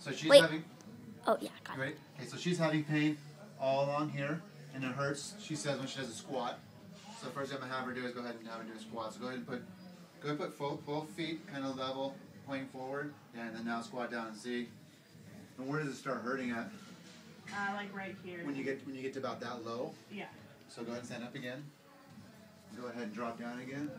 So she's Wait. having... Oh, yeah, got it. Great. Okay, so she's having pain all along here, and it hurts, she says, when she does a squat. So the first thing I'm going to have her do is go ahead and have her do a squat. So go ahead and put both feet kind of level, pointing forward. Yeah, and then now squat down and see. And where does it start hurting at? Like right here. When you get to about that low? Yeah. So go ahead and stand up again. Go ahead and drop down again.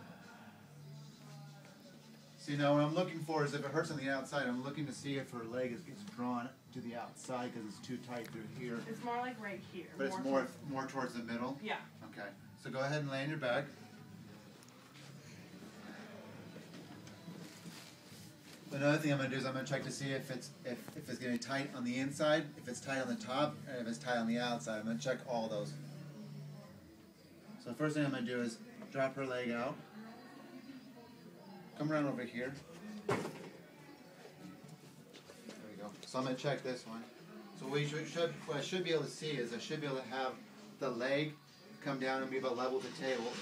See, now what I'm looking for is if it hurts on the outside, I'm looking to see if her leg gets drawn to the outside because it's too tight through here. It's more like right here. But it's more towards the middle? Yeah. Okay. So go ahead and lay on your back. Another thing I'm going to do is I'm going to check to see if it's getting tight on the inside, if it's tight on the top, and if it's tight on the outside. I'm going to check all those. So the first thing I'm going to do is drop her leg out. Come around over here. There we go. So I'm going to check this one. So what I should be able to see is I should be able to have the leg come down and be about level with the table.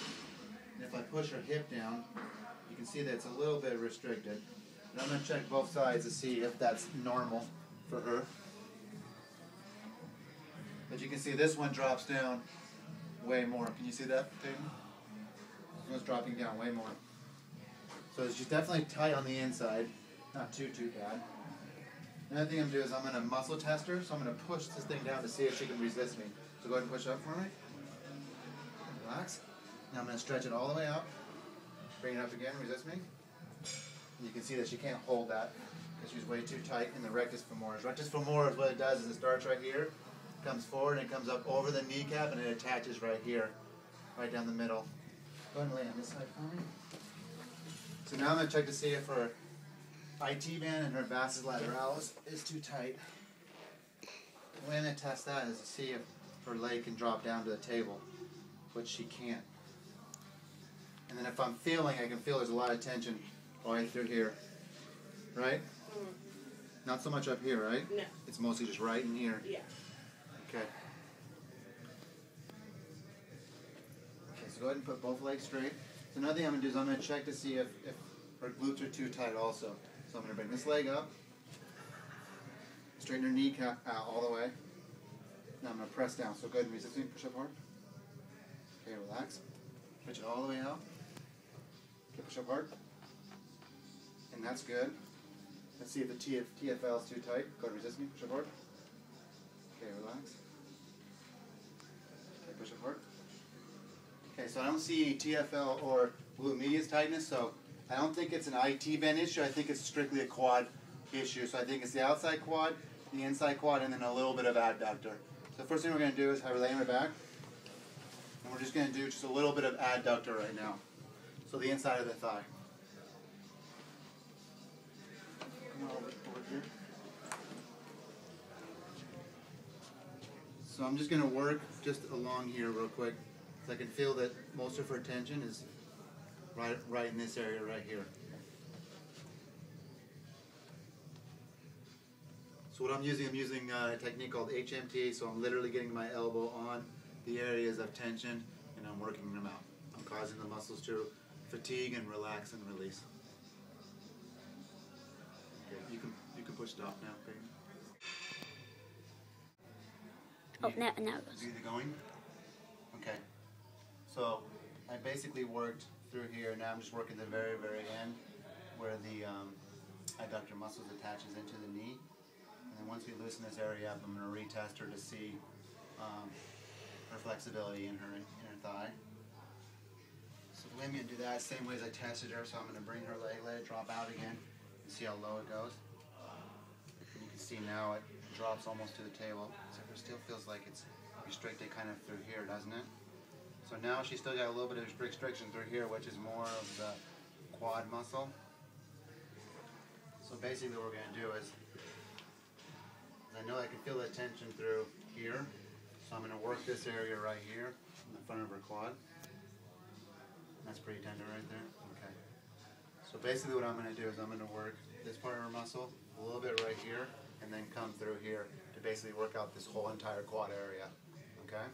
And if I push her hip down, you can see that it's a little bit restricted. And I'm going to check both sides to see if that's normal for her. But you can see this one drops down way more. Can you see that thing? This one's dropping down way more. So she's definitely tight on the inside. Not too bad. Another thing I'm going to do is I'm going to muscle test her. So I'm going to push this thing down to see if she can resist me. So go ahead and push up for me. Relax. Now I'm going to stretch it all the way up. Bring it up again. Resist me. And you can see that she can't hold that because she's way too tight in the rectus femoris. Rectus femoris, what it does is it starts right here, comes forward, and it comes up over the kneecap, and it attaches right here, right down the middle. Go ahead and lay on this side for me. So now I'm going to check to see if her IT band and her vastus lateralis is too tight. The way I'm going to test that is to see if her leg can drop down to the table, which she can't. And then if I'm feeling, I can feel there's a lot of tension right through here, right? Not so much up here, right? No. It's mostly just right in here. Yeah. Okay. Okay, so go ahead and put both legs straight. So another thing I'm going to do is I'm going to check to see if her glutes are too tight also. So I'm going to bring this leg up, straighten her kneecap out all the way. Now I'm going to press down. So go ahead and resist me, push up hard. Okay, relax. Push it all the way out. Okay, push up hard. And that's good. Let's see if the TFL is too tight. Go ahead and resist me, push up hard. Okay, relax. Okay, push up hard. Okay, so I don't see any TFL or glute medius tightness, so I don't think it's an IT band issue. I think it's strictly a quad issue. So I think it's the outside quad, the inside quad, and then a little bit of adductor. So the first thing we're going to do is have her lay on her back. And we're just going to do just a little bit of adductor right now. So the inside of the thigh. Come on over here. So I'm just going to work just along here real quick. So I can feel that most of her tension is right in this area right here. So what I'm using a technique called HMT. So I'm literally getting my elbow on the areas of tension and I'm working them out. I'm causing the muscles to fatigue and relax and release. Okay, you can push it off now, baby. Oh, now it goes. Is it going? Okay. So I basically worked through here. Now I'm just working the very, very end where the adductor muscles attaches into the knee. And then once we loosen this area up, I'm going to retest her to see her flexibility in her thigh. So the way I'm going to do that is the same way as I tested her. So I'm going to bring her leg, let it drop out again, and see how low it goes. And you can see now it drops almost to the table. So it still feels like it's restricted kind of through here, doesn't it? So now she's still got a little bit of restriction through here, which is more of the quad muscle. So basically what we're going to do is, I know I can feel the tension through here, so I'm going to work this area right here in the front of her quad. That's pretty tender right there. Okay. So basically what I'm going to do is I'm going to work this part of her muscle, a little bit right here, and then come through here to basically work out this whole entire quad area. Okay?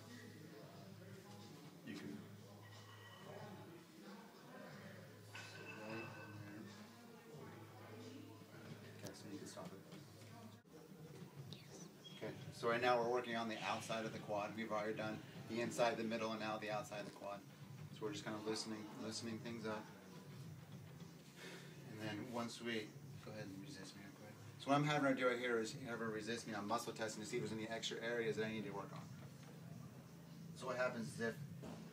You can... Okay, so you can stop it. So right now we're working on the outside of the quad. We've already done the inside, the middle, and now the outside of the quad. So we're just kind of loosening things up. And then once we, go ahead and resist me real quick. So what I'm having her do right here is have her resist me on muscle testing to see if there's any extra areas that I need to work on. So what happens is if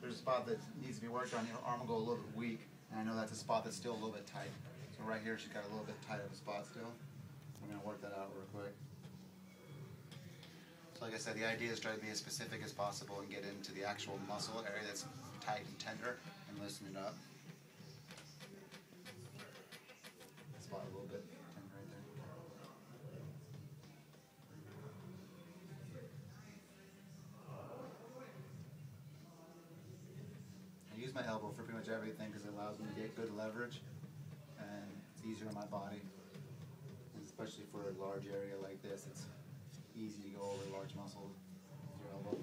there's a spot that needs to be worked on, your arm will go a little bit weak, and I know that's a spot that's still a little bit tight. So right here she's got a little bit tight of a spot still. I'm going to work that out real quick. So like I said, the idea is try to be as specific as possible and get into the actual muscle area that's tight and tender and loosen it up. Spot a little bit tender right there. I use my elbow for pretty much everything because it allows me to get good leverage and it's easier on my body. And especially for a large area like this, it's easy to go over large muscles with your elbow.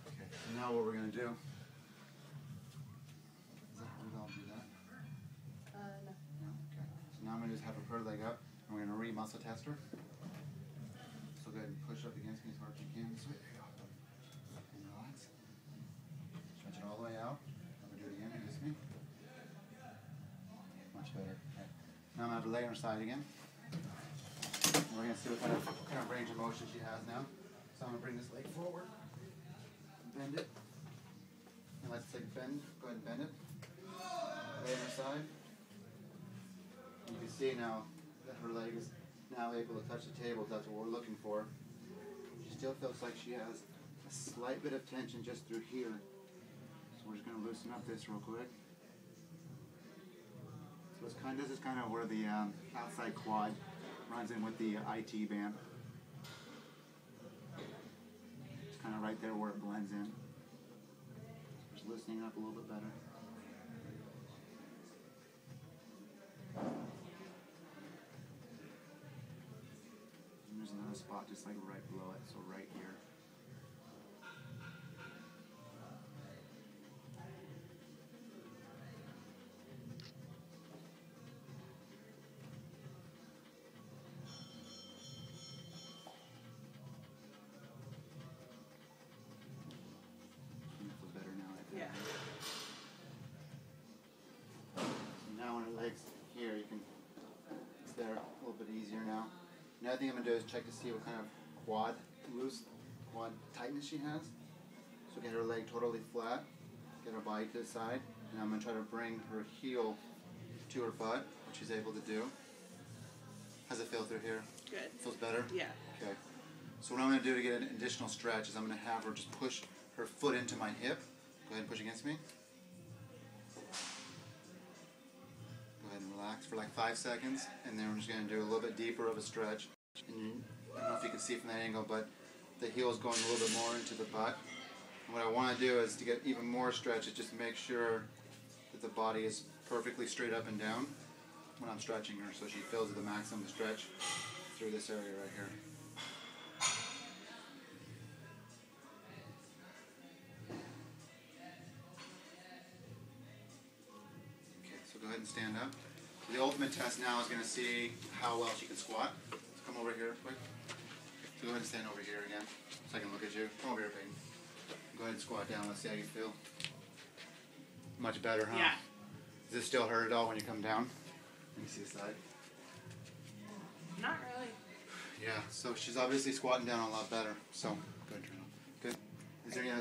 Okay, so now what we're going to do, is that, we're going to do that? No. No? Okay. So now I'm going to just have her leg up and we're going to re-muscle test her. So go ahead and push up against me as hard as you can this way. And relax. Stretch it all the way out. I'm going to do it again. Resist me. Much better. Okay. Now I'm going to have her lay on her side again. And we're going to see what kind of range of motion she has now. So I'm going to bring this leg forward. Bend it. And let's take a bend. Go ahead and bend it. Lay on her side. You can see now that her leg is now able to touch the table. That's what we're looking for. She still feels like she has a slight bit of tension just through here. So we're just going to loosen up this real quick. So this is kind of where the outside quad runs in with the IT band. It's kind of right there where it blends in. Just loosening it up a little bit better. And there's another spot just like right below it, so right here. Feels better now, I think. Yeah. So now when her leg's here, you can, it's there a little bit easier now. Another thing I'm going to do is check to see what kind of quad tightness she has. So get her leg totally flat, get her body to the side, and I'm going to try to bring her heel to her butt, which she's able to do. How's it feel through here? Good. Feels better? Yeah. Okay. So what I'm going to do to get an additional stretch is I'm going to have her just push her foot into my hip. Go ahead and push against me. Go ahead and relax for like 5 seconds, and then we're just going to do a little bit deeper of a stretch. And I don't know if you can see from that angle, but the heel is going a little bit more into the butt. And what I want to do is to get even more stretch is just make sure that the body is perfectly straight up and down when I'm stretching her, so she feels the maximum stretch through this area right here. Okay, so go ahead and stand up. So the ultimate test now is going to see how well she can squat. Let's come over here quick. So go ahead and stand over here again so I can look at you. Come over here, Peyton. Go ahead and squat down. Let's see how you feel. Much better, huh? Yeah. Does this still hurt at all when you come down? Let me see the side. Not really. Yeah, so she's obviously squatting down a lot better. So, good, turn on. Good. Is there any